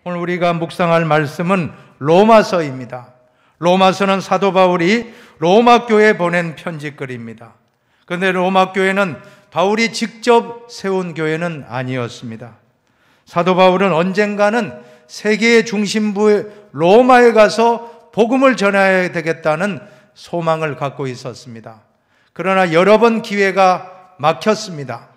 오늘 우리가 묵상할 말씀은 로마서입니다. 로마서는 사도 바울이 로마 교회에 보낸 편지글입니다. 그런데 로마 교회는 바울이 직접 세운 교회는 아니었습니다. 사도 바울은 언젠가는 세계의 중심부의 로마에 가서 복음을 전해야 되겠다는 소망을 갖고 있었습니다. 그러나 여러 번 기회가 막혔습니다.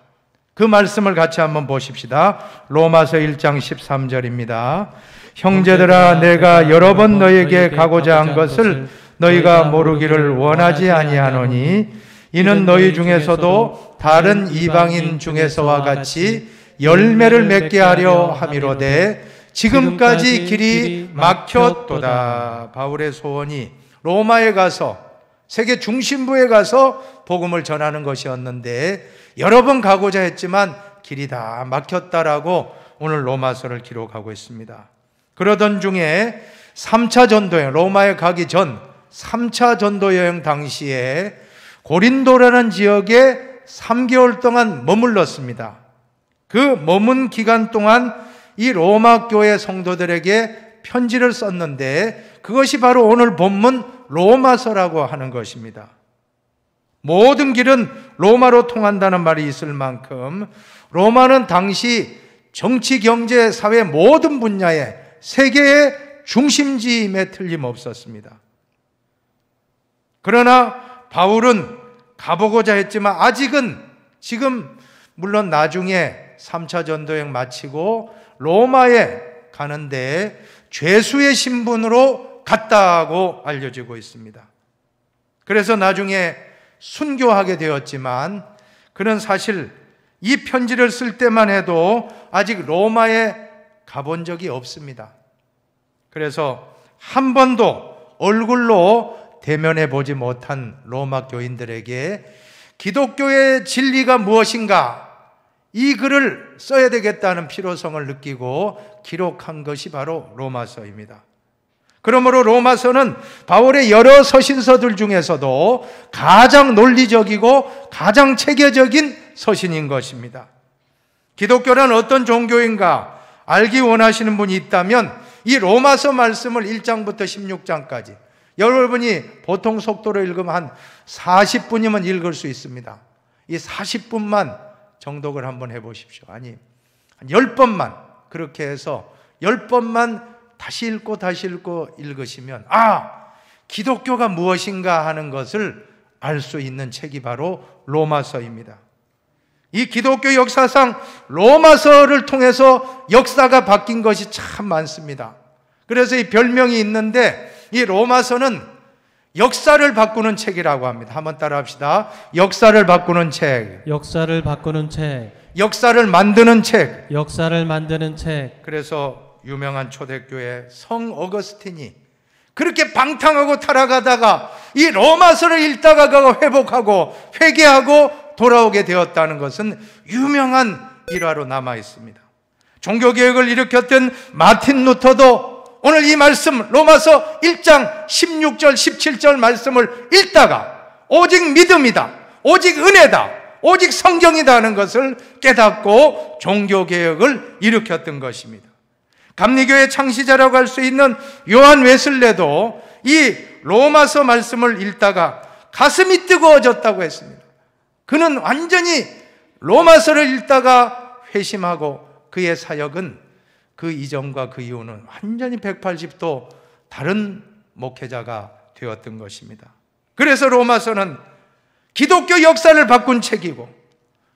그 말씀을 같이 한번 보십시다. 로마서 1장 13절입니다. 형제들아, 내가 여러 번 너에게 가고자 한 것을 너희가 모르기를 원하지 아니하노니 이는 너희 중에서도 다른 이방인 중에서와 같이 열매를 맺게 하려 함이로되 지금까지 길이 막혔도다. 바울의 소원이 로마에 가서, 세계 중심부에 가서 복음을 전하는 것이었는데 여러 번 가고자 했지만 길이 다 막혔다라고 오늘 로마서를 기록하고 있습니다. 그러던 중에 3차 전도여행, 로마에 가기 전 3차 전도여행 당시에 고린도라는 지역에 3개월 동안 머물렀습니다. 그 머문 기간 동안 이 로마 교회 성도들에게 편지를 썼는데 그것이 바로 오늘 본문 로마서라고 하는 것입니다. 모든 길은 로마로 통한다는 말이 있을 만큼 로마는 당시 정치, 경제, 사회 모든 분야의 세계의 중심지임에 틀림없었습니다. 그러나 바울은 가보고자 했지만 아직은 지금 물론 나중에 3차 전도여행 마치고 로마에 가는데 죄수의 신분으로 갔다고 알려지고 있습니다. 그래서 나중에 순교하게 되었지만 그는 사실 이 편지를 쓸 때만 해도 아직 로마에 가본 적이 없습니다. 그래서 한 번도 얼굴로 대면해 보지 못한 로마 교인들에게 기독교의 진리가 무엇인가, 이 글을 써야 되겠다는 필요성을 느끼고 기록한 것이 바로 로마서입니다. 그러므로 로마서는 바울의 여러 서신서들 중에서도 가장 논리적이고 가장 체계적인 서신인 것입니다. 기독교란 어떤 종교인가 알기 원하시는 분이 있다면 이 로마서 말씀을 1장부터 16장까지 여러분이 보통 속도로 읽으면 한 40분이면 읽을 수 있습니다. 이 40분만 정독을 한번 해보십시오. 아니, 한 10번만 그렇게 해서 10번만 다시 읽고 다시 읽고 읽으시면 기독교가 무엇인가 하는 것을 알 수 있는 책이 바로 로마서입니다. 이 기독교 역사상 로마서를 통해서 역사가 바뀐 것이 참 많습니다. 그래서 이 별명이 있는데 이 로마서는 역사를 바꾸는 책이라고 합니다. 한번 따라 합시다. 역사를 바꾸는 책. 역사를 바꾸는 책. 역사를 만드는 책. 역사를 만드는 책. 그래서 유명한 초대교회 성 어거스틴이 그렇게 방탕하고 타락하다가 이 로마서를 읽다가 그가 회복하고 회개하고 돌아오게 되었다는 것은 유명한 일화로 남아 있습니다. 종교개혁을 일으켰던 마틴 루터도 오늘 이 말씀 로마서 1장 16절 17절 말씀을 읽다가 오직 믿음이다, 오직 은혜다, 오직 성경이다 하는 것을 깨닫고 종교개혁을 일으켰던 것입니다. 감리교의 창시자라고 할 수 있는 요한 웨슬레도 이 로마서 말씀을 읽다가 가슴이 뜨거워졌다고 했습니다. 그는 완전히 로마서를 읽다가 회심하고 그의 사역은 그 이전과 그 이후는 완전히 180도 다른 목회자가 되었던 것입니다. 그래서 로마서는 기독교 역사를 바꾼 책이고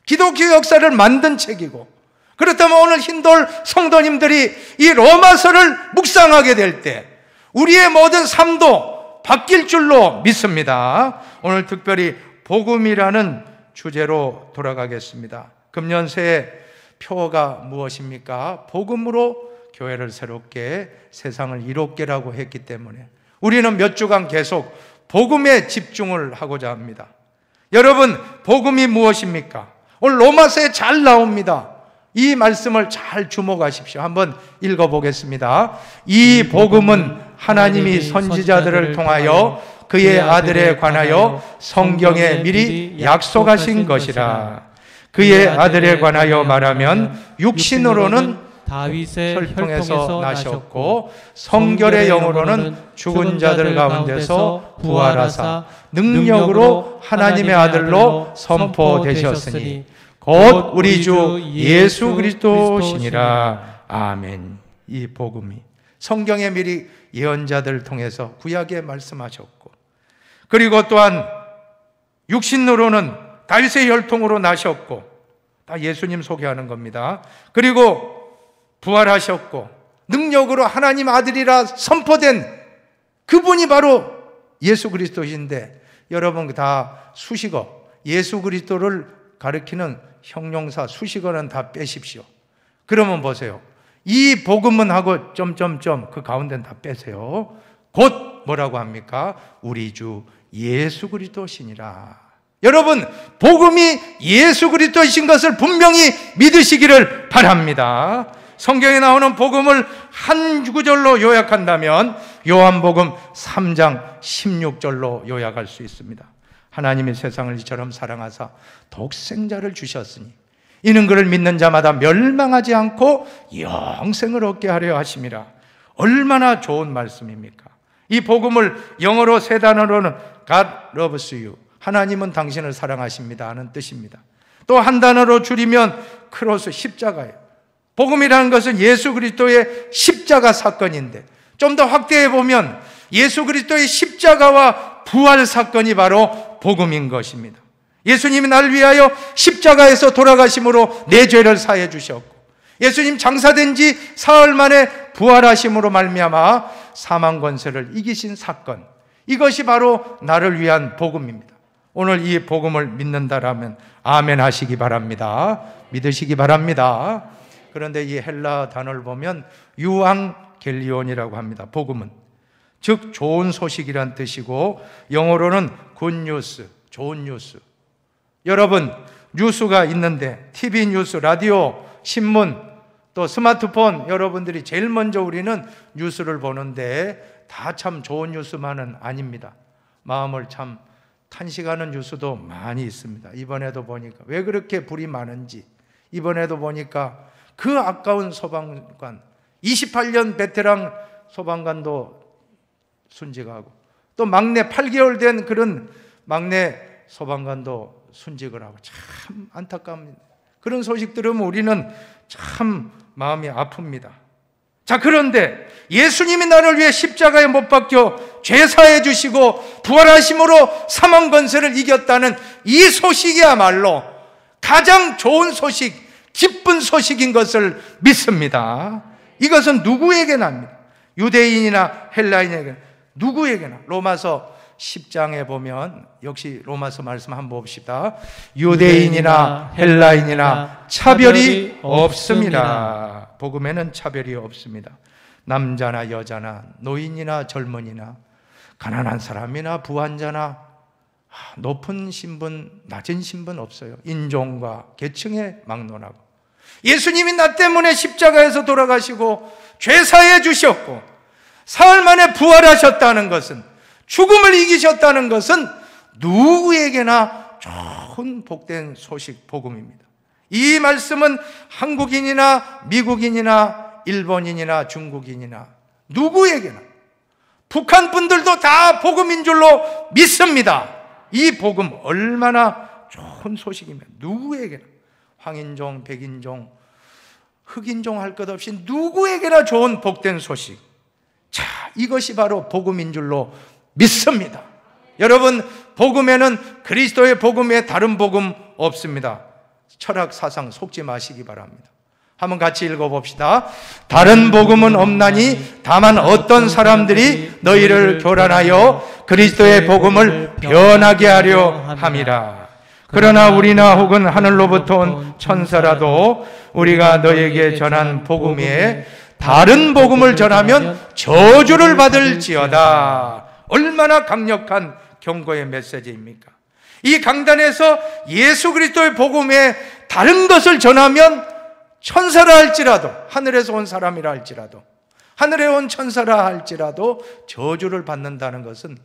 기독교 역사를 만든 책이고, 그렇다면 오늘 흰돌 성도님들이 이 로마서를 묵상하게 될 때 우리의 모든 삶도 바뀔 줄로 믿습니다. 오늘 특별히 복음이라는 주제로 돌아가겠습니다. 금년 새해 표어가 무엇입니까? 복음으로 교회를 새롭게, 세상을 이롭게라고 했기 때문에 우리는 몇 주간 계속 복음에 집중을 하고자 합니다. 여러분, 복음이 무엇입니까? 오늘 로마서에 잘 나옵니다. 이 말씀을 잘 주목하십시오. 한번 읽어보겠습니다. 이 복음은 하나님이 선지자들을 통하여 그의 아들에 관하여 성경에 미리 약속하신 것이라. 그의 아들에 관하여 말하면 육신으로는 다윗의 혈통에서 나셨고 성결의 영으로는 죽은 자들 가운데서 부활하사 능력으로 하나님의 아들로 선포되셨으니 곧 우리 주 예수 그리스도시니라. 아멘. 이 복음이 성경에 미리 예언자들 통해서 구약에 말씀하셨고, 그리고 또한 육신으로는 다윗의 혈통으로 나셨고, 다 예수님 소개하는 겁니다. 그리고 부활하셨고 능력으로 하나님 아들이라 선포된 그분이 바로 예수 그리스도신데, 여러분 다 수식어, 예수 그리스도를 가리키는 형용사 수식어는 다 빼십시오. 그러면 보세요. 이 복음은 하고 점점점 그 가운데는 다 빼세요. 곧 뭐라고 합니까? 우리 주 예수 그리스도시니라. 여러분, 복음이 예수 그리스도이신 것을 분명히 믿으시기를 바랍니다. 성경에 나오는 복음을 한 구절로 요약한다면 요한복음 3장 16절로 요약할 수 있습니다. 하나님이 세상을 이처럼 사랑하사 독생자를 주셨으니 이는 그를 믿는 자마다 멸망하지 않고 영생을 얻게 하려 하심이라. 얼마나 좋은 말씀입니까? 이 복음을 영어로 세 단어로는 God loves you, 하나님은 당신을 사랑하십니다 하는 뜻입니다. 또 한 단어로 줄이면 크로스, 십자가예요. 복음이라는 것은 예수 그리스도의 십자가 사건인데, 좀 더 확대해 보면 예수 그리스도의 십자가와 부활 사건이 바로 복음인 것입니다. 예수님이 나를 위하여 십자가에서 돌아가심으로 내 죄를 사해 주셨고, 예수님 장사된 지 사흘 만에 부활하심으로 말미암아 사망 권세를 이기신 사건, 이것이 바로 나를 위한 복음입니다. 오늘 이 복음을 믿는다라면 아멘 하시기 바랍니다. 믿으시기 바랍니다. 그런데 이 헬라 단어를 보면 유앙겔리온이라고 합니다. 복음은 즉 좋은 소식이란 뜻이고, 영어로는 굿뉴스, 좋은 뉴스. 여러분, 뉴스가 있는데 TV 뉴스, 라디오, 신문, 또 스마트폰, 여러분들이 제일 먼저 우리는 뉴스를 보는데 다 참 좋은 뉴스만은 아닙니다. 마음을 참 탄식하는 뉴스도 많이 있습니다. 이번에도 보니까 왜 그렇게 불이 많은지, 이번에도 보니까 그 아까운 소방관, 28년 베테랑 소방관도 순직하고, 또 막내 8개월 된 그런 막내 소방관도 순직을 하고, 참 안타깝습니다. 그런 소식 들으면 우리는 참 마음이 아픕니다. 자, 그런데 예수님이 나를 위해 십자가에 못 박혀 죄 사해 주시고 부활하심으로 사망 권세를 이겼다는 이 소식이야말로 가장 좋은 소식, 기쁜 소식인 것을 믿습니다. 이것은 누구에게나 합니다. 유대인이나 헬라인에게, 누구에게나. 로마서 10장에 보면 역시 로마서 말씀 한번 봅시다. 유대인이나 헬라인이나 차별이 없습니다. 복음에는 차별이 없습니다. 남자나 여자나 노인이나 젊은이나 가난한 사람이나 부한자나 높은 신분, 낮은 신분 없어요. 인종과 계층에 막론하고, 예수님이 나 때문에 십자가에서 돌아가시고 죄 사해 주셨고 사흘 만에 부활하셨다는 것은, 죽음을 이기셨다는 것은 누구에게나 좋은 복된 소식, 복음입니다. 이 말씀은 한국인이나 미국인이나 일본인이나 중국인이나 누구에게나, 북한 분들도 다 복음인 줄로 믿습니다. 이 복음 얼마나 좋은 소식이면 누구에게나, 황인종, 백인종, 흑인종 할 것 없이 누구에게나 좋은 복된 소식. 자, 이것이 바로 복음인 줄로 믿습니다. 여러분, 복음에는 그리스도의 복음 외에 다른 복음 없습니다. 철학 사상 속지 마시기 바랍니다. 한번 같이 읽어봅시다. 다른 복음은 없나니 다만 어떤 사람들이 너희를 교란하여 그리스도의 복음을 변하게 하려 함이라. 그러나 우리나 혹은 하늘로부터 온 천사라도 우리가 너에게 전한 복음 외에 다른 복음을 전하면 저주를 받을지어다. 얼마나 강력한 경고의 메시지입니까? 이 강단에서 예수 그리스도의 복음에 다른 것을 전하면 천사라 할지라도, 하늘에서 온 사람이라 할지라도, 하늘에 온 천사라 할지라도 저주를 받는다는 것은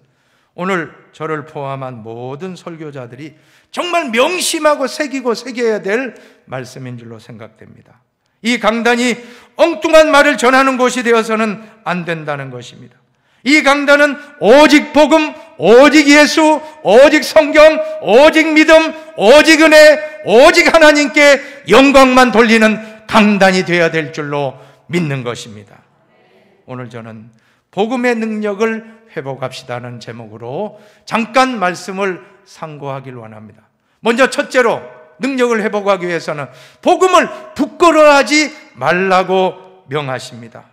오늘 저를 포함한 모든 설교자들이 정말 명심하고 새기고 새겨야 될 말씀인 줄로 생각됩니다. 이 강단이 엉뚱한 말을 전하는 곳이 되어서는 안 된다는 것입니다. 이 강단은 오직 복음, 오직 예수, 오직 성경, 오직 믿음, 오직 은혜, 오직 하나님께 영광만 돌리는 강단이 되어야 될 줄로 믿는 것입니다. 오늘 저는 복음의 능력을 회복합시다는 제목으로 잠깐 말씀을 상고하길 원합니다. 먼저 첫째로 능력을 회복하기 위해서는 복음을 부끄러워하지 말라고 명하십니다.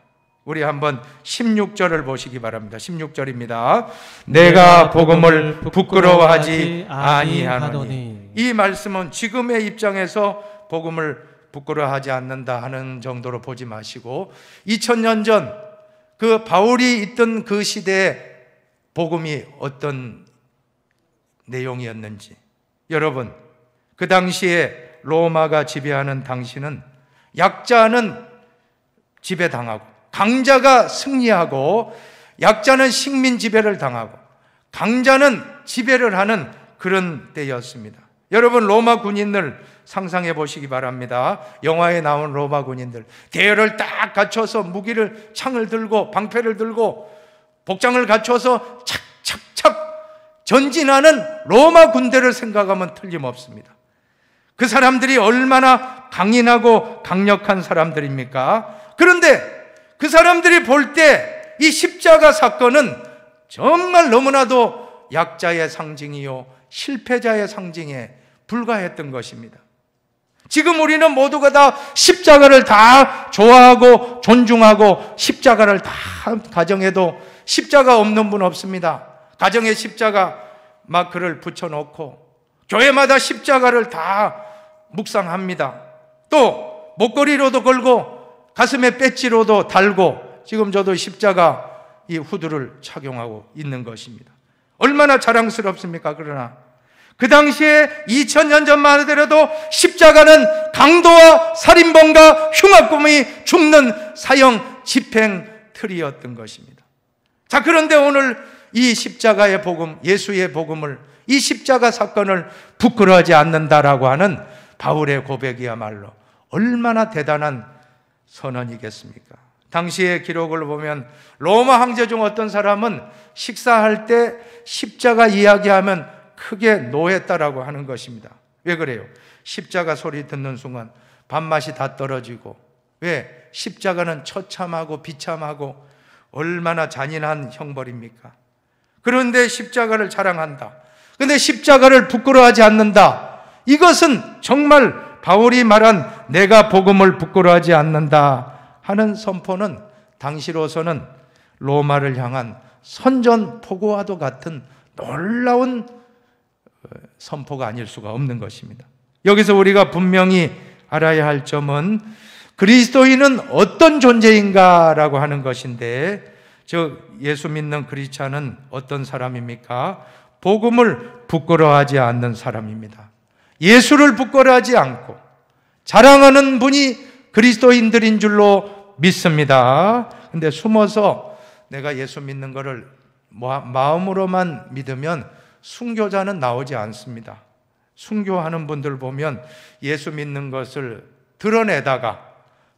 우리 한번 16절을 보시기 바랍니다. 16절입니다. 내가 복음을 부끄러워하지 아니하노니. 이 말씀은 지금의 입장에서 복음을 부끄러워하지 않는다 하는 정도로 보지 마시고 2000년 전 그 바울이 있던 그 시대에 복음이 어떤 내용이었는지, 여러분, 그 당시에 로마가 지배하는 당시는 약자는 지배당하고 강자가 승리하고 약자는 식민 지배를 당하고 강자는 지배를 하는 그런 때였습니다. 여러분, 로마 군인들 상상해 보시기 바랍니다. 영화에 나온 로마 군인들 대열을 딱 갖춰서 무기를, 창을 들고 방패를 들고 복장을 갖춰서 착착착 전진하는 로마 군대를 생각하면 틀림없습니다. 그 사람들이 얼마나 강인하고 강력한 사람들입니까? 그런데 그 사람들이 볼 때 이 십자가 사건은 정말 너무나도 약자의 상징이요 실패자의 상징에 불과했던 것입니다. 지금 우리는 모두가 다 십자가를 다 좋아하고 존중하고 십자가를 다 가정에도 십자가 없는 분 없습니다. 가정에 십자가 마크를 붙여놓고 교회마다 십자가를 다 묵상합니다. 또 목걸이로도 걸고 가슴에 배지로도 달고 지금 저도 십자가 이 후드를 착용하고 있는 것입니다. 얼마나 자랑스럽습니까? 그러나 그 당시에 2000년 전만 하더라도 십자가는 강도와 살인범과 흉악범이 죽는 사형 집행 틀이었던 것입니다. 자, 그런데 오늘 이 십자가의 복음, 예수의 복음을, 이 십자가 사건을 부끄러워하지 않는다라고 하는 바울의 고백이야말로 얼마나 대단한 선언이겠습니까? 당시의 기록을 보면 로마 황제 중 어떤 사람은 식사할 때 십자가 이야기하면 크게 노했다라고 하는 것입니다. 왜 그래요? 십자가 소리 듣는 순간 밥맛이 다 떨어지고, 왜? 십자가는 처참하고 비참하고 얼마나 잔인한 형벌입니까? 그런데 십자가를 자랑한다. 그런데 십자가를 부끄러워하지 않는다. 이것은 정말 바울이 말한 내가 복음을 부끄러워하지 않는다 하는 선포는 당시로서는 로마를 향한 선전포고와도 같은 놀라운 선포가 아닐 수가 없는 것입니다. 여기서 우리가 분명히 알아야 할 점은 그리스도인은 어떤 존재인가라고 하는 것인데, 즉 예수 믿는 크리스찬은 어떤 사람입니까? 복음을 부끄러워하지 않는 사람입니다. 예수를 부끄러워하지 않고 자랑하는 분이 그리스도인들인 줄로 믿습니다. 근데 숨어서 내가 예수 믿는 것을 마음으로만 믿으면 순교자는 나오지 않습니다. 순교하는 분들 보면 예수 믿는 것을 드러내다가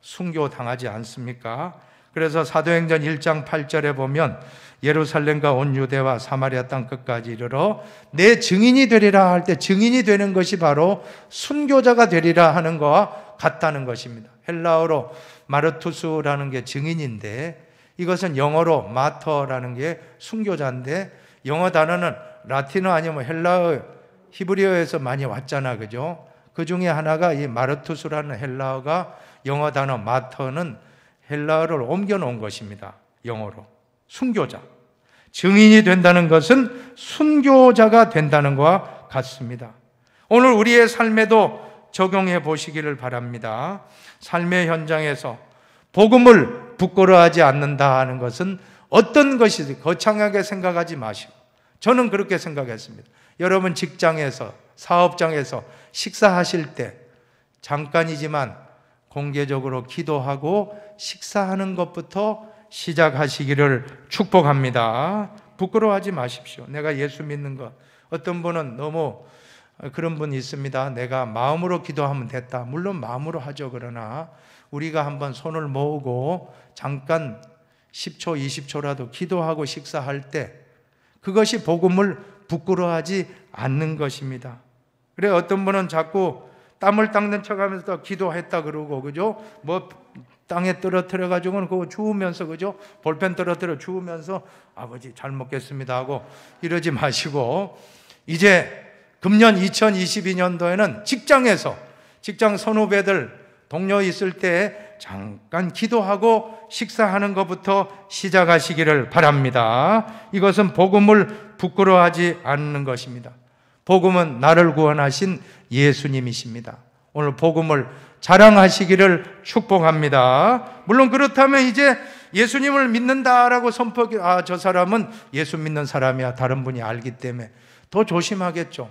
순교당하지 않습니까? 그래서 사도행전 1장 8절에 보면 예루살렘과 온 유대와 사마리아 땅 끝까지 이르러 내 증인이 되리라 할 때 증인이 되는 것이 바로 순교자가 되리라 하는 것과 같다는 것입니다. 헬라어로 마르투스라는 게 증인인데 이것은 영어로 마터라는 게 순교자인데, 영어 단어는 라틴어 아니면 헬라어, 히브리어에서 많이 왔잖아, 그죠? 그 중에 하나가 이 마르투스라는 헬라어가 영어 단어 마터는 헬라어를 옮겨 놓은 것입니다. 영어로. 순교자. 증인이 된다는 것은 순교자가 된다는 것과 같습니다. 오늘 우리의 삶에도 적용해 보시기를 바랍니다. 삶의 현장에서 복음을 부끄러워하지 않는다 하는 것은 어떤 것이지 거창하게 생각하지 마시고, 저는 그렇게 생각했습니다. 여러분 직장에서, 사업장에서 식사하실 때 잠깐이지만 공개적으로 기도하고 식사하는 것부터 시작하시기를 축복합니다. 부끄러워하지 마십시오. 내가 예수 믿는 것. 어떤 분은 너무 그런 분이 있습니다. 내가 마음으로 기도하면 됐다. 물론 마음으로 하죠. 그러나 우리가 한번 손을 모으고 잠깐 10초, 20초라도 기도하고 식사할 때 그것이 복음을 부끄러워하지 않는 것입니다. 그래 어떤 분은 자꾸 땀을 닦는 척하면서 기도했다 그러고, 그죠? 뭐 땅에 떨어뜨려 가지고는 그거 주우면서, 그죠? 볼펜 떨어뜨려 주우면서 아버지 잘 먹겠습니다 하고 이러지 마시고, 이제 금년 2022년도에는 직장에서 직장 선후배들 동료 있을 때 잠깐 기도하고 식사하는 것부터 시작하시기를 바랍니다. 이것은 복음을 부끄러워하지 않는 것입니다. 복음은 나를 구원하신 예수님이십니다. 오늘 복음을 자랑하시기를 축복합니다. 물론 그렇다면 이제 예수님을 믿는다라고 선포하기, 저 사람은 예수 믿는 사람이야, 다른 분이 알기 때문에 더 조심하겠죠.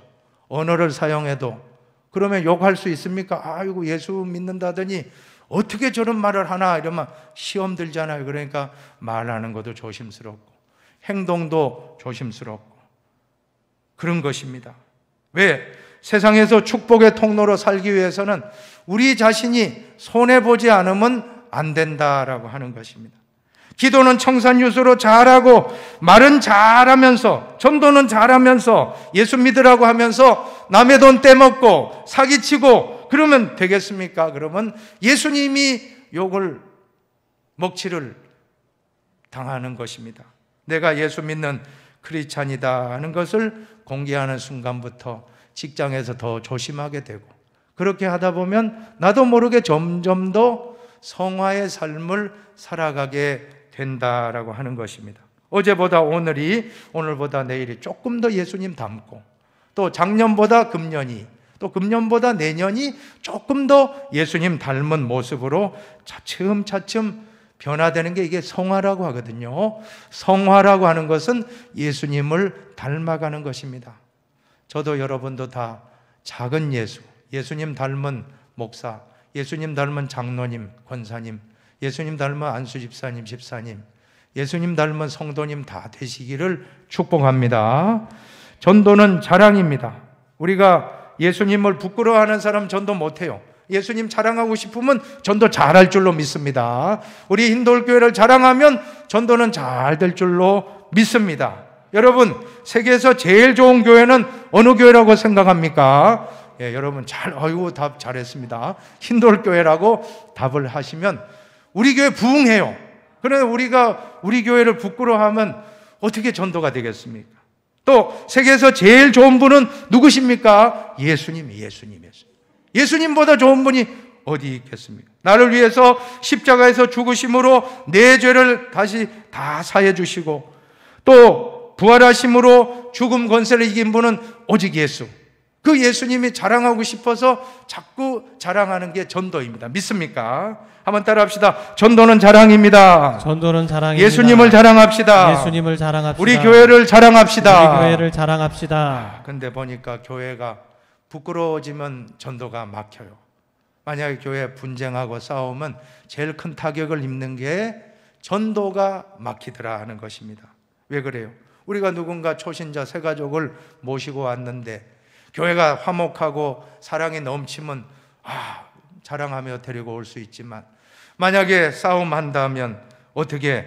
언어를 사용해도. 그러면 욕할 수 있습니까? 아이고 예수 믿는다더니 어떻게 저런 말을 하나, 이러면 시험 들잖아요. 그러니까 말하는 것도 조심스럽고 행동도 조심스럽고 그런 것입니다. 왜? 세상에서 축복의 통로로 살기 위해서는 우리 자신이 손해보지 않으면 안 된다라고 하는 것입니다. 기도는 청산유수로 잘하고, 말은 잘하면서, 전도는 잘하면서, 예수 믿으라고 하면서 남의 돈 떼먹고 사기치고 그러면 되겠습니까? 그러면 예수님이 욕을, 먹칠을 당하는 것입니다. 내가 예수 믿는 크리스찬이다 하는 것을 공개하는 순간부터 직장에서 더 조심하게 되고, 그렇게 하다 보면 나도 모르게 점점 더 성화의 삶을 살아가게 된다라고 하는 것입니다. 어제보다 오늘이, 오늘보다 내일이 조금 더 예수님 닮고, 또 작년보다 금년이, 또 금년보다 내년이 조금 더 예수님 닮은 모습으로 차츰차츰 변화되는 게 이게 성화라고 하거든요. 성화라고 하는 것은 예수님을 닮아가는 것입니다. 저도 여러분도 다 작은 예수, 예수님 닮은 목사, 예수님 닮은 장로님, 권사님, 예수님 닮은 안수 집사님, 집사님, 예수님 닮은 성도님 다 되시기를 축복합니다. 전도는 자랑입니다. 우리가 예수님을 부끄러워하는 사람 전도 못해요. 예수님 자랑하고 싶으면 전도 잘할 줄로 믿습니다. 우리 힌돌교회를 자랑하면 전도는 잘 될 줄로 믿습니다. 여러분, 세계에서 제일 좋은 교회는 어느 교회라고 생각합니까? 여러분 아이고 답 잘했습니다. 힌돌교회라고 답을 하시면 우리 교회 부흥해요. 그런데 우리가 우리 교회를 부끄러워하면 어떻게 전도가 되겠습니까? 또 세계에서 제일 좋은 분은 누구십니까? 예수님보다 좋은 분이 어디 있겠습니까? 나를 위해서 십자가에서 죽으심으로 내 죄를 다시 다 사해 주시고, 또 부활하심으로 죽음 권세를 이긴 분은 오직 예수. 그 예수님이 자랑하고 싶어서 자꾸 자랑하는 게 전도입니다. 믿습니까? 한번 따라합시다. 전도는 자랑입니다. 전도는 자랑입니다. 예수님을 자랑합시다. 예수님을 자랑합시다. 우리 교회를 자랑합시다. 우리 교회를 자랑합시다. 근데 보니까 교회가 부끄러워지면 전도가 막혀요. 만약에 교회 분쟁하고 싸우면 제일 큰 타격을 입는 게 전도가 막히더라 하는 것입니다. 왜 그래요? 우리가 누군가 초신자 새 가족을 모시고 왔는데 교회가 화목하고 사랑이 넘치면 자랑하며 데리고 올 수 있지만, 만약에 싸움한다면 어떻게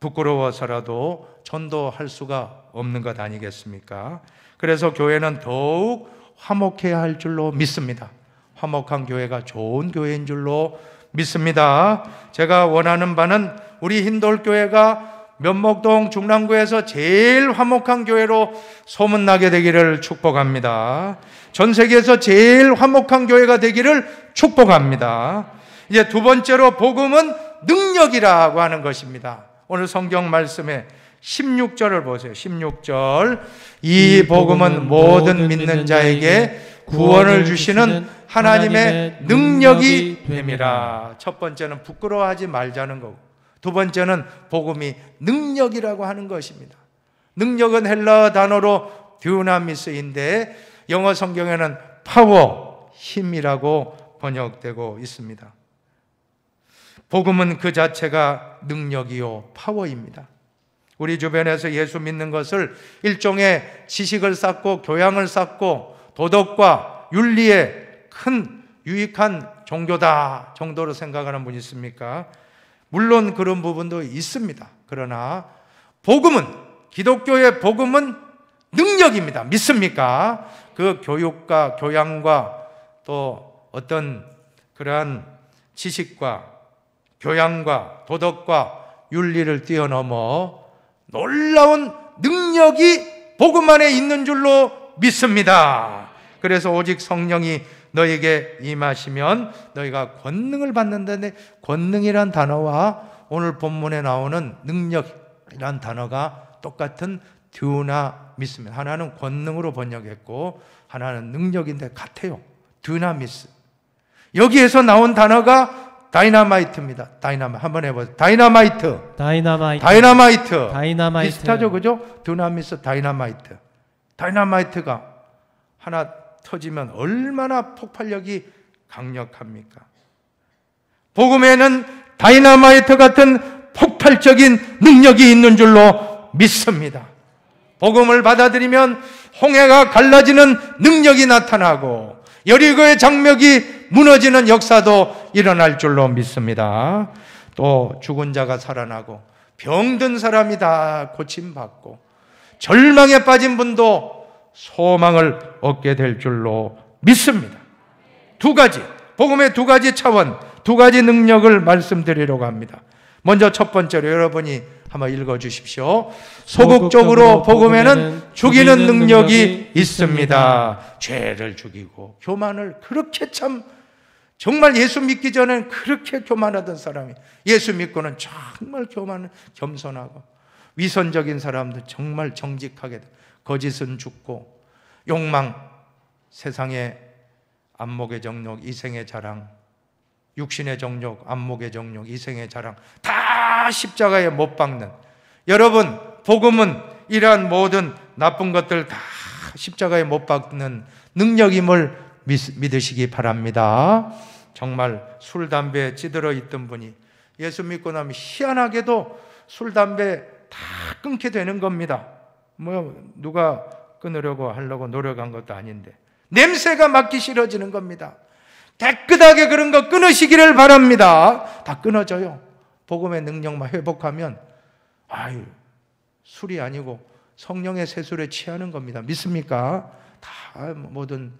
부끄러워서라도 전도할 수가 없는 것 아니겠습니까? 그래서 교회는 더욱 화목해야 할 줄로 믿습니다. 화목한 교회가 좋은 교회인 줄로 믿습니다. 제가 원하는 바는 우리 힌돌교회가 면목동 중랑구에서 제일 화목한 교회로 소문나게 되기를 축복합니다. 전 세계에서 제일 화목한 교회가 되기를 축복합니다. 이제 두 번째로 복음은 능력이라고 하는 것입니다. 오늘 성경 말씀에 16절을 보세요. 16절. 이 복음은 모든 믿는 자에게 구원을 주시는 하나님의 능력이 됨이라. 첫 번째는 부끄러워하지 말자는 거고, 두 번째는 복음이 능력이라고 하는 것입니다. 능력은 헬라어 단어로 듀나미스인데 영어 성경에는 파워, 힘이라고 번역되고 있습니다. 복음은 그 자체가 능력이요 파워입니다. 우리 주변에서 예수 믿는 것을 일종의 지식을 쌓고 교양을 쌓고 도덕과 윤리에 큰 유익한 종교다 정도로 생각하는 분 있습니까? 물론 그런 부분도 있습니다. 그러나 복음은, 기독교의 복음은 능력입니다. 믿습니까? 그 교육과 교양과 또 어떤 그러한 지식과 교양과 도덕과 윤리를 뛰어넘어 놀라운 능력이 복음 안에 있는 줄로 믿습니다. 그래서 오직 성령이 너에게 임하시면 너희가 권능을 받는다는데, 권능이란 단어와 오늘 본문에 나오는 능력이란 단어가 똑같은 드나미스입니다. 하나는 권능으로 번역했고 하나는 능력인데 같아요. 드나미스. 여기에서 나온 단어가 다이나마이트입니다. 다이나마이트. 한번 해보세요. 다이나마이트. 다이나마이트. 다이나마이트. 다이나마이트. 비슷하죠, 그죠? 드나미스, 다이나마이트. 다이나마이트가 하나 터지면 얼마나 폭발력이 강력합니까? 복음에는 다이나마이트 같은 폭발적인 능력이 있는 줄로 믿습니다. 복음을 받아들이면 홍해가 갈라지는 능력이 나타나고 여리고의 장벽이 무너지는 역사도 일어날 줄로 믿습니다. 또 죽은 자가 살아나고 병든 사람이 다 고침받고 절망에 빠진 분도 소망을 얻게 될 줄로 믿습니다. 두 가지, 복음의 두 가지 차원, 두 가지 능력을 말씀드리려고 합니다. 먼저 첫 번째로 여러분이 한번 읽어주십시오. 소극적으로 복음에는 죽이는 능력이 있습니다. 죄를 죽이고 교만을 그렇게 정말 예수 믿기 전엔 그렇게 교만하던 사람이 예수 믿고는 정말 겸손하고 위선적인 사람도 정말 정직하게, 거짓은 죽고 욕망, 세상의 안목의 정욕, 이생의 자랑, 육신의 정욕, 안목의 정욕, 이생의 자랑 다 십자가에 못 박는, 여러분 복음은 이러한 모든 나쁜 것들 다 십자가에 못 박는 능력임을 믿으시기 바랍니다. 정말 술, 담배에 찌들어 있던 분이 예수 믿고 나면 희한하게도 술, 담배 다 끊게 되는 겁니다. 누가 끊으려고 하려고 노력한 것도 아닌데 냄새가 맡기 싫어지는 겁니다. 깨끗하게 그런 거 끊으시기를 바랍니다. 다 끊어져요. 복음의 능력만 회복하면 술이 아니고 성령의 세술에 취하는 겁니다. 믿습니까? 다 모든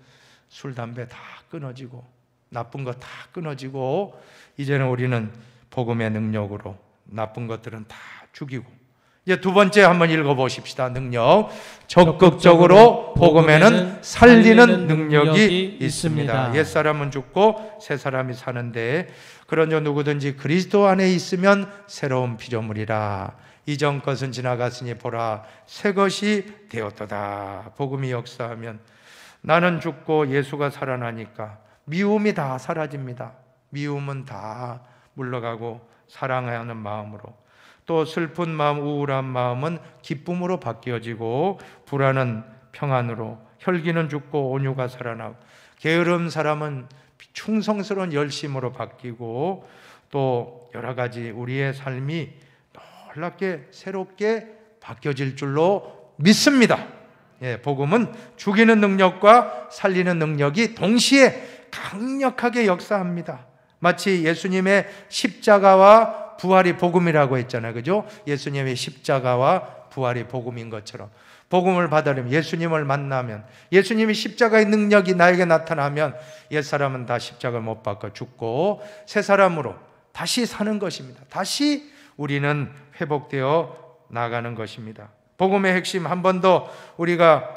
술, 담배 다 끊어지고 나쁜 거 다 끊어지고 이제는 우리는 복음의 능력으로 나쁜 것들은 다 죽이고, 이제 두 번째 한번 읽어보십시다. 능력. 적극적으로 복음에는 살리는 능력이 있습니다. 옛사람은 죽고 새 사람이 사는데 그런저 누구든지 그리스도 안에 있으면 새로운 피조물이라. 이전 것은 지나갔으니 보라 새 것이 되었도다. 복음이 역사하면 나는 죽고 예수가 살아나니까 미움이 다 사라집니다. 미움은 다 물러가고 사랑하는 마음으로, 또 슬픈 마음, 우울한 마음은 기쁨으로 바뀌어지고 불안은 평안으로, 혈기는 죽고 온유가 살아나고 게으른 사람은 충성스러운 열심으로 바뀌고, 또 여러 가지 우리의 삶이 놀랍게 새롭게 바뀌어질 줄로 믿습니다. 복음은 죽이는 능력과 살리는 능력이 동시에 강력하게 역사합니다. 마치 예수님의 십자가와 부활이 복음이라고 했잖아요. 그죠? 예수님의 십자가와 부활이 복음인 것처럼 복음을 받아들이면, 예수님을 만나면, 예수님의 십자가의 능력이 나에게 나타나면 옛사람은 다 십자가를 못 박아 죽고 새 사람으로 다시 사는 것입니다. 다시 우리는 회복되어 나가는 것입니다. 복음의 핵심 한 번 더 우리가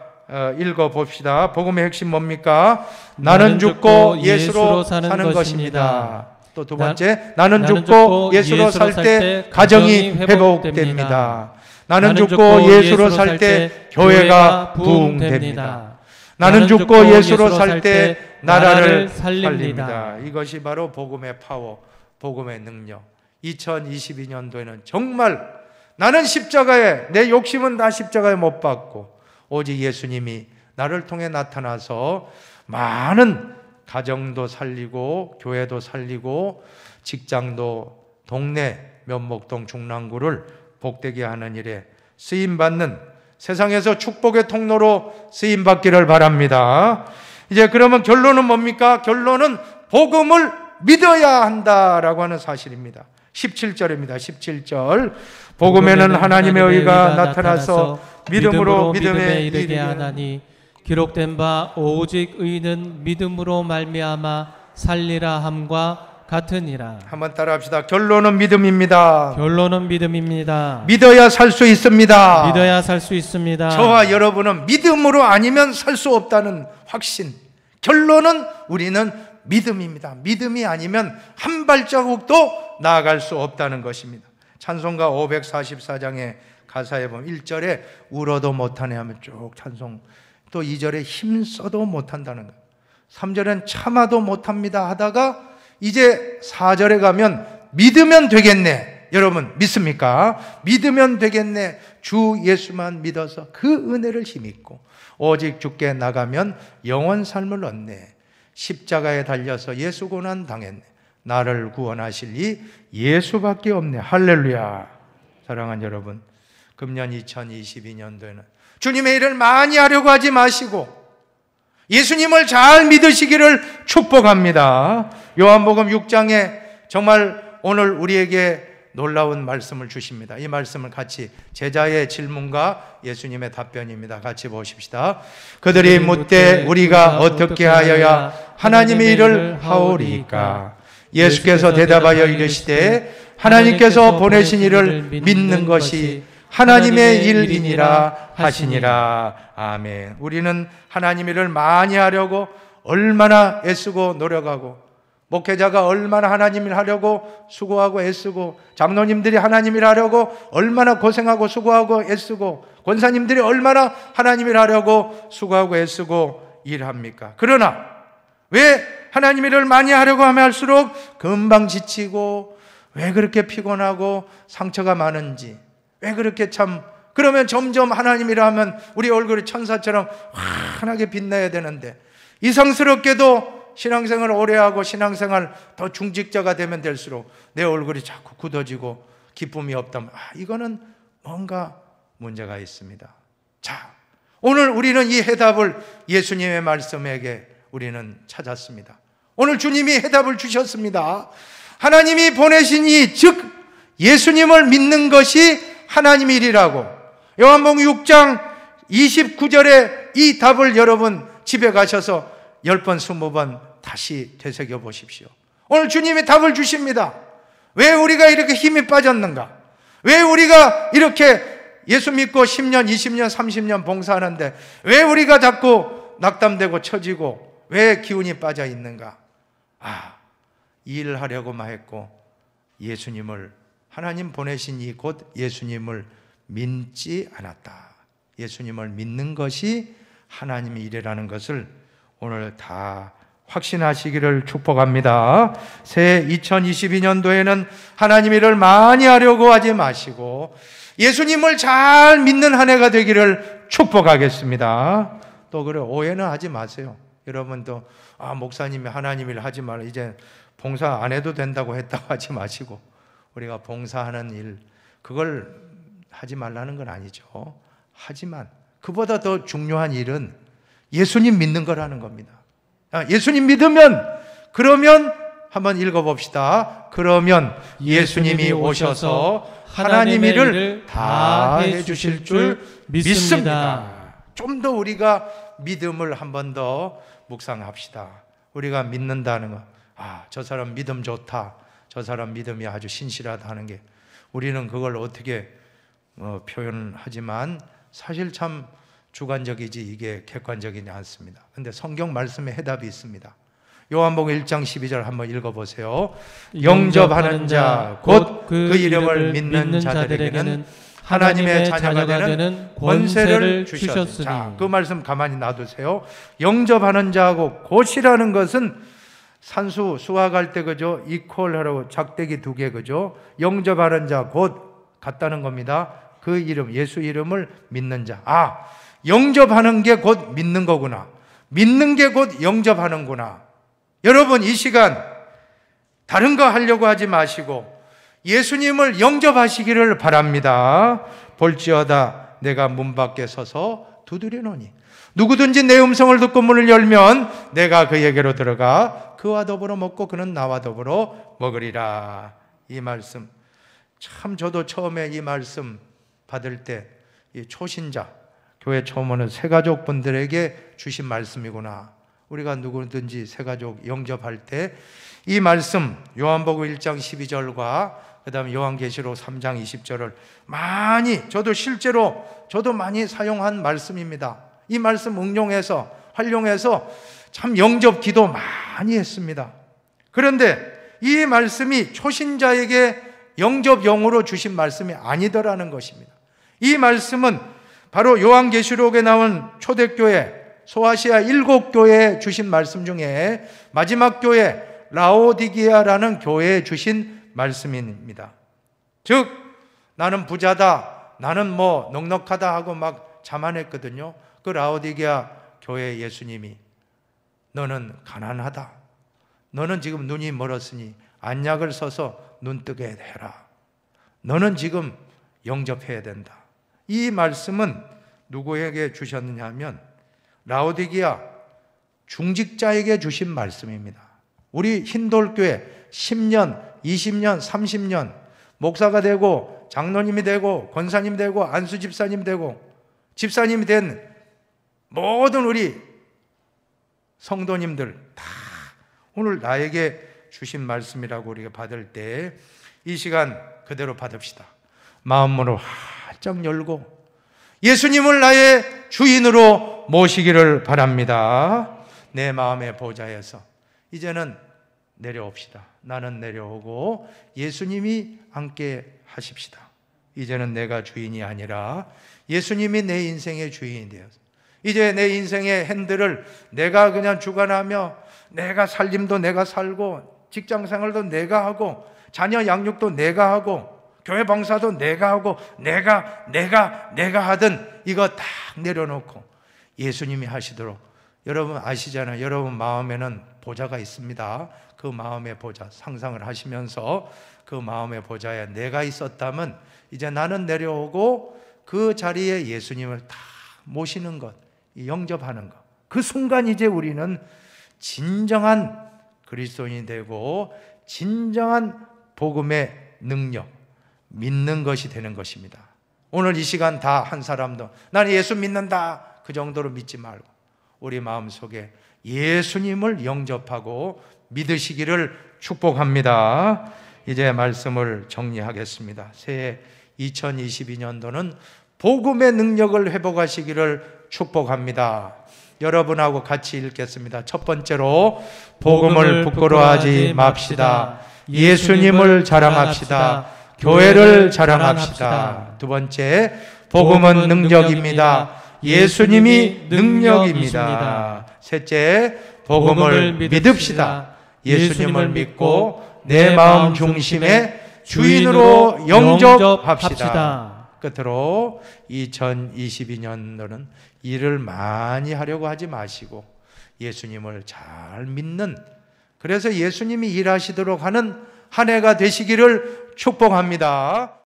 읽어봅시다. 복음의 핵심 뭡니까? 나는 죽고 예수로 사는 것입니다. 또 두 번째, 나는 죽고 예수로 살 때 가정이 회복됩니다. 나는 죽고 예수로 살 때 교회가 부흥됩니다. 나는 죽고 예수로 살 때 나라를 살립니다. 이것이 바로 복음의 파워, 복음의 능력. 2022년도에는 정말 나는 십자가에, 내 욕심은 다 십자가에 못 박고 오직 예수님이 나를 통해 나타나서 많은 가정도 살리고 교회도 살리고 직장도, 동네 면목동 중랑구를 복되게 하는 일에 쓰임받는, 세상에서 축복의 통로로 쓰임받기를 바랍니다. 이제 그러면 결론은 뭡니까? 결론은 복음을 믿어야 한다라고 하는 사실입니다. 17절입니다. 17절. 복음에는 하나님의 의가 나타나서 믿음으로 믿음에 이르게 하나니 기록된 바 오직 의는 믿음으로 말미암아 살리라 함과 같으니라. 한번 따라합시다. 결론은 믿음입니다. 결론은 믿음입니다. 믿어야 살 수 있습니다. 믿어야 살 수 있습니다. 저와 여러분은 믿음으로 아니면 살 수 없다는 확신. 결론은 우리는 믿음입니다. 믿음이 아니면 한 발자국도 나아갈 수 없다는 것입니다. 찬송가 544장의 가사에 보면 1절에 울어도 못하네 하면 쭉 찬송, 또 2절에 힘써도 못한다는 거예요. 3절엔 참아도 못합니다 하다가 이제 4절에 가면 믿으면 되겠네. 여러분 믿습니까? 믿으면 되겠네. 주 예수만 믿어서 그 은혜를 힘입고 오직 주께 나가면 영원 삶을 얻네. 십자가에 달려서 예수 고난 당했네. 나를 구원하실 이 예수밖에 없네. 할렐루야. 사랑하는 여러분, 금년 2022년도에는 주님의 일을 많이 하려고 하지 마시고 예수님을 잘 믿으시기를 축복합니다. 요한복음 6장에 정말 오늘 우리에게 놀라운 말씀을 주십니다. 이 말씀을 같이, 제자의 질문과 예수님의 답변입니다. 같이 보십시다. 그들이 묻되 우리가 어떻게 하여야 하나님의 일을 하오리까? 예수께서 대답하여 이르시되 하나님께서 보내신 이를 믿는 것이 하나님의 일이니라 하시니라. 아멘. 우리는 하나님의 일을 많이 하려고 얼마나 애쓰고 노력하고, 목회자가 얼마나 하나님 일 하려고 수고하고 애쓰고, 장로님들이 하나님 일 하려고 얼마나 고생하고 수고하고 애쓰고, 권사님들이 얼마나 하나님 일 하려고 수고하고 애쓰고 일합니까? 그러나 왜 하나님 일을 많이 하려고 하면 할수록 금방 지치고, 왜 그렇게 피곤하고 상처가 많은지, 왜 그렇게 참, 그러면 점점 하나님 일을 하면 우리 얼굴이 천사처럼 환하게 빛나야 되는데, 이상스럽게도 신앙생활 오래 하고 신앙생활 더 중직자가 되면 될수록 내 얼굴이 자꾸 굳어지고 기쁨이 없다면, 이거는 뭔가 문제가 있습니다. 자, 오늘 우리는 이 해답을 예수님의 말씀에게 우리는 찾았습니다. 오늘 주님이 해답을 주셨습니다. 하나님이 보내신 이, 즉 예수님을 믿는 것이 하나님의 일이라고. 요한복음 6장 29절에 이 답을 여러분 집에 가셔서 10번, 20번 다시 되새겨 보십시오. 오늘 주님이 답을 주십니다. 왜 우리가 이렇게 힘이 빠졌는가? 왜 우리가 이렇게 예수 믿고 10년, 20년, 30년 봉사하는데 왜 우리가 자꾸 낙담되고 처지고 왜 기운이 빠져 있는가? 일을 하려고만 했고 예수님을, 하나님 보내신 이 곧 예수님을 믿지 않았다. 예수님을 믿는 것이 하나님의 일이라는 것을 오늘 다 확신하시기를 축복합니다. 새 2022년도에는 하나님 일을 많이 하려고 하지 마시고 예수님을 잘 믿는 한 해가 되기를 축복하겠습니다. 또 그래, 오해는 하지 마세요. 여러분도 목사님이 하나님 일 하지 말라, 이제 봉사 안 해도 된다고 했다고 하지 마시고, 우리가 봉사하는 일, 그걸 하지 말라는 건 아니죠. 하지만 그보다 더 중요한 일은 예수님 믿는 거라는 겁니다. 예수님 믿으면, 그러면 한번 읽어봅시다. 그러면 예수님이 오셔서 하나님의 일을 다 해주실 줄 믿습니다. 좀 더 우리가 믿음을 한 번 더 묵상합시다. 우리가 믿는다는 거, 저 사람 믿음 좋다, 저 사람 믿음이 아주 신실하다 하는 게, 우리는 그걸 어떻게 표현하지만 사실 참 주관적이지 이게 객관적이지 않습니다. 그런데 성경 말씀에 해답이 있습니다. 요한복음 1장 12절 한번 읽어보세요. 영접하는 자, 곧 그 이름을 믿는 자들에게는 하나님의 자녀가 되는 권세를 주셨으니. 자, 그 말씀 가만히 놔두세요. 영접하는 자하고 곧이라는 것은 산수 수학할 때 그죠? 이퀄하라고 작대기 2개 그죠? 영접하는 자 곧 같다는 겁니다. 그 이름, 예수 이름을 믿는 자. 영접하는 게 곧 믿는 거구나. 믿는 게 곧 영접하는구나. 여러분, 이 시간 다른 거 하려고 하지 마시고 예수님을 영접하시기를 바랍니다. 볼지어다 내가 문 밖에 서서 두드리노니 누구든지 내 음성을 듣고 문을 열면 내가 그에게로 들어가 그와 더불어 먹고 그는 나와 더불어 먹으리라. 이 말씀 참 저도 처음에 이 말씀 받을 때 이 초신자 교회 처음 오는 새가족 분들에게 주신 말씀이구나. 우리가 누구든지 새가족 영접할 때 이 말씀 요한복음 1장 12절과 그 다음에 요한계시록 3장 20절을 많이 저도 많이 사용한 말씀입니다. 이 말씀 응용해서 활용해서 참 영접 기도 많이 했습니다. 그런데 이 말씀이 초신자에게 영접용으로 주신 말씀이 아니더라는 것입니다. 이 말씀은 바로 요한계시록에 나온 초대교회 소아시아 7교회에 주신 말씀 중에 마지막 교회 라오디게아라는 교회에 주신 말씀입니다. 즉 나는 부자다, 나는 뭐 넉넉하다 하고 막 자만했거든요. 그 라오디게아 교회 예수님이 너는 가난하다, 너는 지금 눈이 멀었으니 안약을 써서 눈 뜨게 해라, 너는 지금 영접해야 된다. 이 말씀은 누구에게 주셨느냐 하면 라오디게아 중직자에게 주신 말씀입니다. 우리 흰돌교회 10년, 20년, 30년 목사가 되고 장로님이 되고 권사님이 되고 안수집사님이 되고 집사님이 된 모든 우리 성도님들 다 오늘 나에게 주신 말씀이라고 우리가 받을 때 이 시간 그대로 받읍시다. 마음으로 활짝 열고 예수님을 나의 주인으로 모시기를 바랍니다. 내 마음의 보좌에서 이제는 내려옵시다. 나는 내려오고 예수님이 함께 하십시다. 이제는 내가 주인이 아니라 예수님이 내 인생의 주인이 되어서 이제 내 인생의 핸들을 내가 그냥 주관하며 내가 살림도 내가 살고 직장생활도 내가 하고 자녀 양육도 내가 하고 교회 봉사도 내가 하고 내가 하든 이거 딱 내려놓고 예수님이 하시도록. 여러분 아시잖아요. 여러분 마음에는 보좌가 있습니다. 그 마음의 보좌 상상을 하시면서 그 마음의 보좌에 내가 있었다면 이제 나는 내려오고 그 자리에 예수님을 다 모시는 것, 영접하는 것. 그 순간 이제 우리는 진정한 그리스도인이 되고 진정한 복음의 능력, 믿는 것이 되는 것입니다. 오늘 이 시간 다 한 사람도 나는 예수 믿는다 그 정도로 믿지 말고 우리 마음속에 예수님을 영접하고 믿으시기를 축복합니다. 이제 말씀을 정리하겠습니다. 새해 2022년도는 복음의 능력을 회복하시기를 축복합니다. 여러분하고 같이 읽겠습니다. 첫 번째로 복음을 부끄러워하지 맙시다. 예수님을 자랑합시다. 교회를 자랑합시다. 두 번째, 복음은 능력입니다. 예수님이 능력입니다. 셋째, 복음을 믿읍시다. 예수님을 믿고 내 마음 중심의 주인으로 영접합시다. 끝으로 2022년도는 일을 많이 하려고 하지 마시고 예수님을 잘 믿는, 그래서 예수님이 일하시도록 하는 한 해가 되시기를 축복합니다.